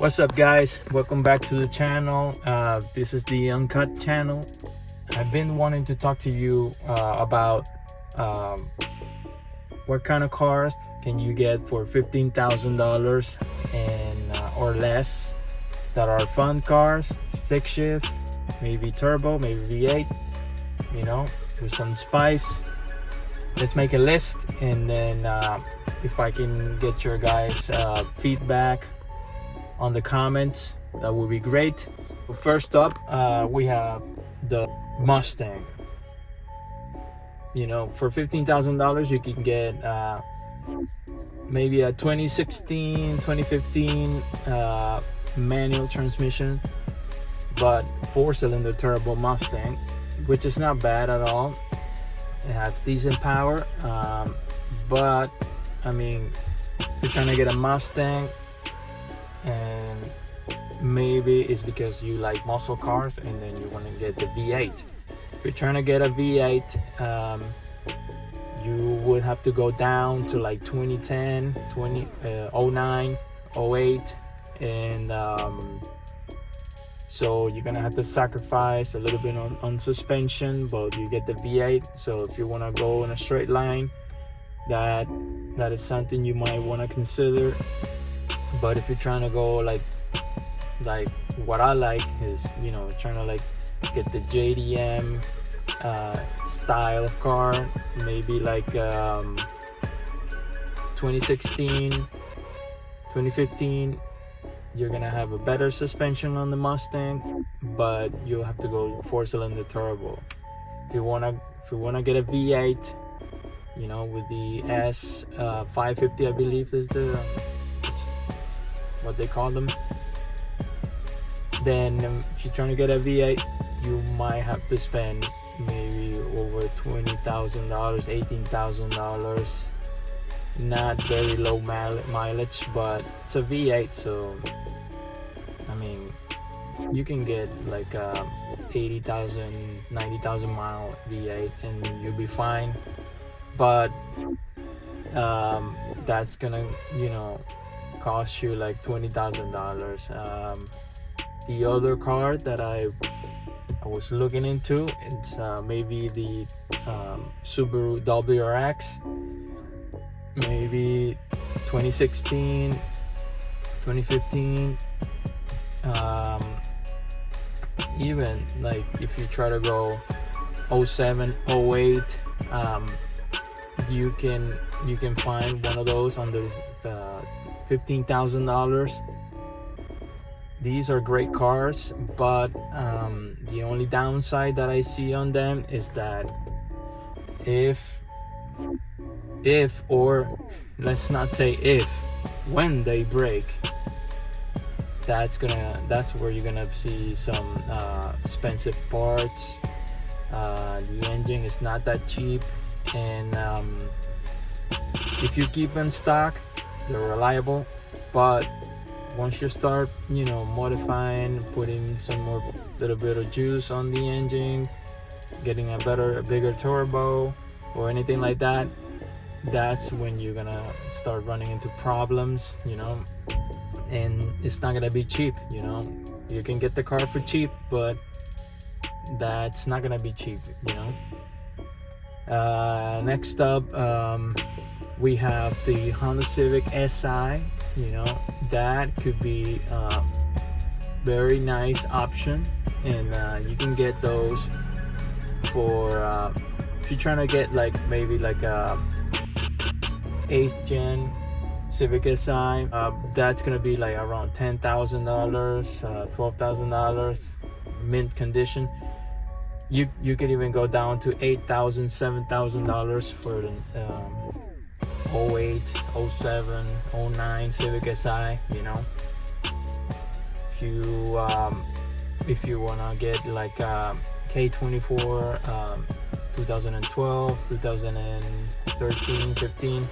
What's up, guys? Welcome back to the channel. This is the Uncut channel. I've been wanting to talk to you about what kind of cars can you get for $15,000 and or less that are fun cars, stick shift, maybe turbo, maybe V8, you know, with some spice. Let's make a list, and then if I can get your guys feedback on the comments, that would be great. First up, we have the Mustang. You know, for $15,000 you can get maybe a 2016 2015 manual transmission, but 4-cylinder turbo Mustang, which is not bad at all. It has decent power, but I mean, if you're trying to get a Mustang, and maybe it's because you like muscle cars and then you want to get the V8. If you're trying to get a V8, you would have to go down to like 2010, 09, 08, and so you're gonna have to sacrifice a little bit on suspension, but you get the V8. So if you want to go in a straight line, that is something you might want to consider. But if you're trying to go like what I like is, you know, trying to like get the JDM style of car, maybe like 2016 2015, you're gonna have a better suspension on the Mustang, but you'll have to go 4-cylinder turbo. If you wanna get a V8, you know, with the S550, I believe is what they call them, then if you're trying to get a V8, you might have to spend maybe over $20,000, $18,000. Not very low mileage, but it's a V8, so I mean, you can get like 80,000, 90,000 mile V8 and you'll be fine. But that's gonna, you know, cost you like $20,000. The other car that I was looking into, it's maybe the Subaru WRX, maybe 2016, 2015, even like if you try to go 07, 08, you can find one of those under $15,000. These are great cars, but the only downside that I see on them is that if or let's not say if, when they break, that's where you're gonna see some expensive parts. The engine is not that cheap, and if you keep in stock, they're reliable. But once you start, you know, modifying, putting some more little bit of juice on the engine, getting a bigger turbo or anything like that, that's when you're gonna start running into problems, you know. And it's not gonna be cheap, you know. You can get the car for cheap, but that's not gonna be cheap, you know. Next up, we have the Honda Civic Si. You know, that could be a very nice option, and you can get those for if you're trying to get like maybe like a 8th gen Civic Si. That's gonna be like around $10,000, $12,000, mint condition. You could even go down to $8,000, $7,000 for the 08, 07, 09 Civic Si, you know. If you wanna get like K24, 2012, 2013, 15,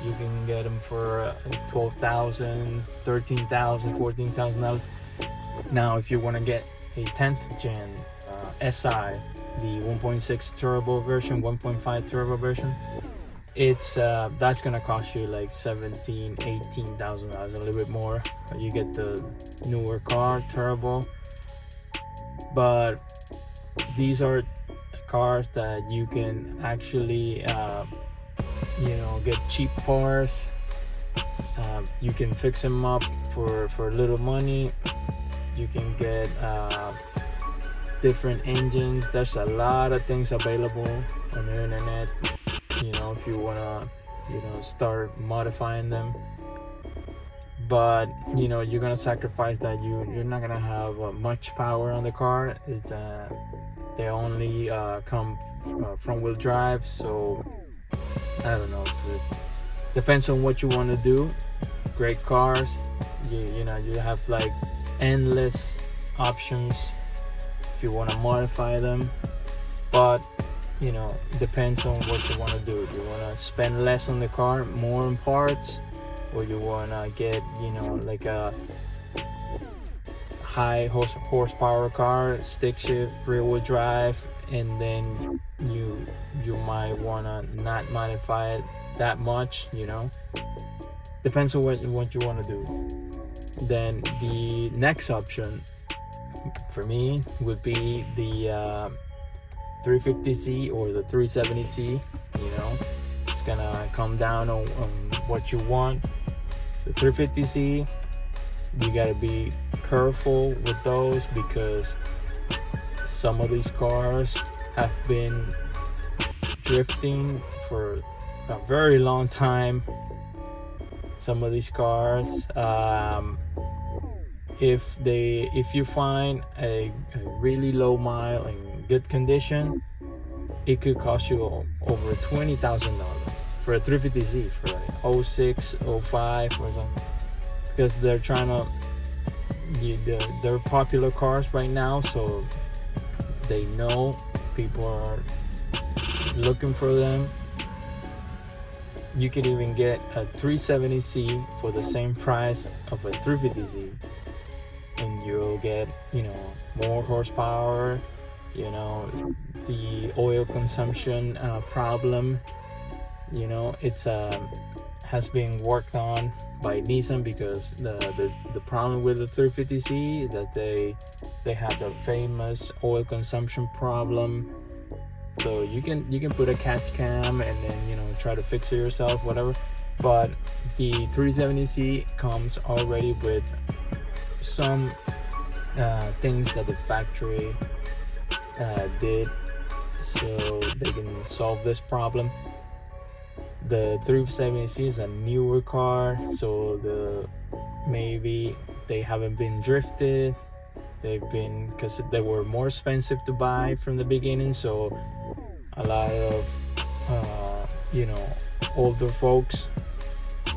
you can get them for $12,000, $13,000, $14,000. Now, if you wanna get a 10th gen SI, the 1.6 turbo version, 1.5 turbo version, it's that's gonna cost you like 18,000 dollars, a little bit more. You get the newer car, turbo. But these are cars that you can actually get cheap parts. You can fix them up for little money. You can get different engines. There's a lot of things available on the internet, if you wanna start modifying them. But you're gonna sacrifice that. You're not gonna have much power on the car. It's they only come front wheel drive, so I don't know. It depends on what you want to do. Great cars, you have like endless options if you want to modify them. But depends on what you want to do. You want to spend less on the car, more on parts, or you want to get like a high horsepower car, stick shift, rear wheel drive, and then you might want to not modify it that much. Depends on what you want to do. Then the next option for me would be the 350C or the 370C. It's gonna come down on what you want. The 350C, you gotta be careful with those because some of these cars have been drifting for a very long time. Some of these cars, if you find a really low mile in good condition, it could cost you over $20,000 for a 350Z, for like 06, 05 or something, because they're trying to they're popular cars right now, so they know people are looking for them. You could even get a 370C for the same price of a 350Z, and you'll get more horsepower. The oil consumption problem, it's has been worked on by Nissan, because the problem with the 350Z is that they have the famous oil consumption problem. So you can put a catch cam and then try to fix it yourself, whatever. But the 370C comes already with some things that the factory did, so they can solve this problem. The 370C is a newer car, so maybe they haven't been drifted. Because they were more expensive to buy from the beginning, so a lot of older folks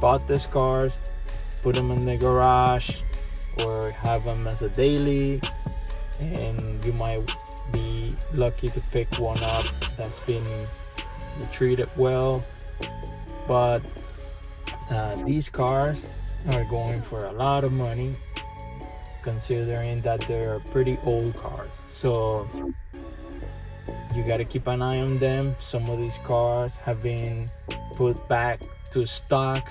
bought these cars, put them in the garage, or have them as a daily, and you might be lucky to pick one up that's been treated well. But these cars are going for a lot of money, considering that they're pretty old cars. So you got to keep an eye on them. Some of these cars have been put back to stock,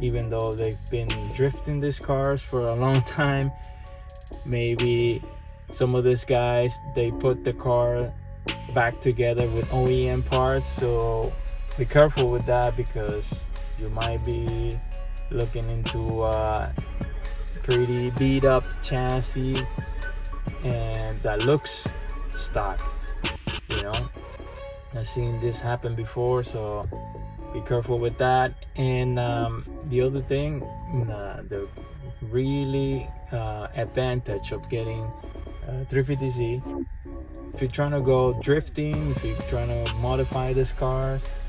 even though they've been drifting these cars for a long time. Maybe some of these guys, they put the car back together with OEM parts, so be careful with that, because you might be looking into pretty beat up chassis and that looks stock. I've seen this happen before, so be careful with that. And the other thing, the really advantage of getting 350Z, if you're trying to go drifting, if you're trying to modify these cars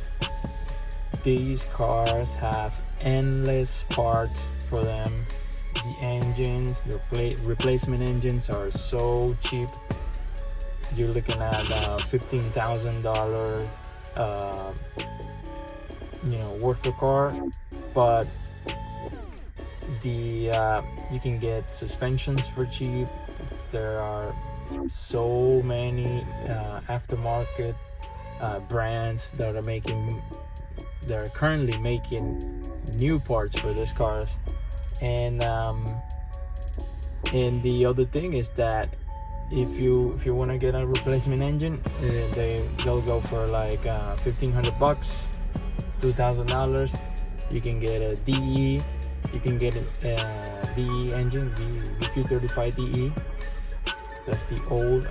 have endless parts for them. The engines, the replacement engines are so cheap. You're looking at $15,000 worth of car. But you can get suspensions for cheap. There are so many aftermarket brands that are making they're currently making new parts for these cars. And the other thing is that if you want to get a replacement engine, they'll go for like $1,500, $2,000. You can get a DE. You can get a DE engine, VQ35 DE. That's the old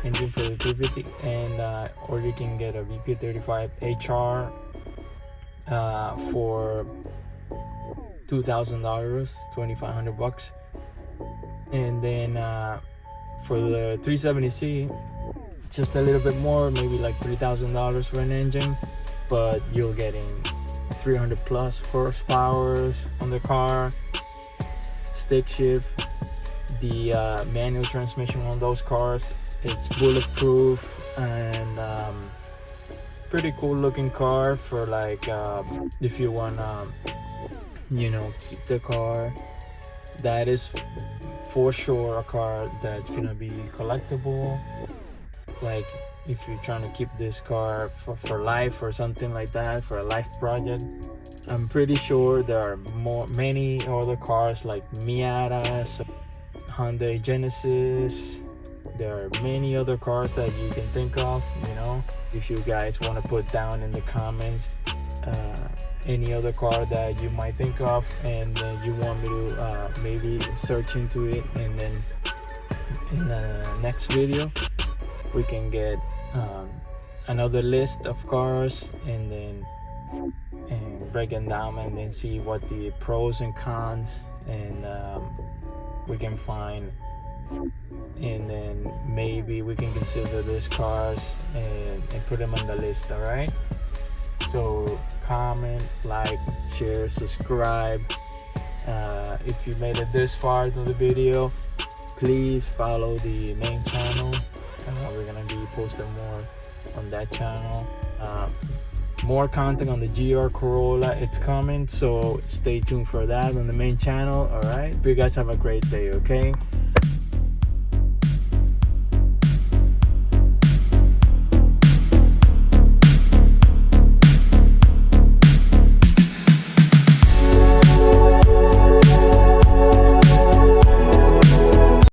engine for the 350, and or you can get a VQ35 HR for $2,000, $2,500. And then for the 370C, just a little bit more, maybe like $3,000 for an engine, but you're getting 300 plus horsepower on the car, stick shift, the manual transmission on those cars. It's bulletproof, and pretty cool looking car for like if you want keep the car. That is for sure a car that's gonna be collectible. Like if you're trying to keep this car for life or something like that, for a life project. I'm pretty sure there are many other cars like Miatas, Hyundai Genesis. There are many other cars that you can think of. If you guys want to put down in the comments any other car that you might think of, and then you want me to maybe search into it, and then in the next video we can get another list of cars and break them down, and then see what the pros and cons and we can find, and then maybe we can consider these cars and put them on the list. All right, so comment, like, share, subscribe. If you made it this far into the video, please follow the main channel. We're gonna be posting more on that channel. More content on the GR Corolla, it's coming, so stay tuned for that on the main channel. All right, you guys have a great day. Okay.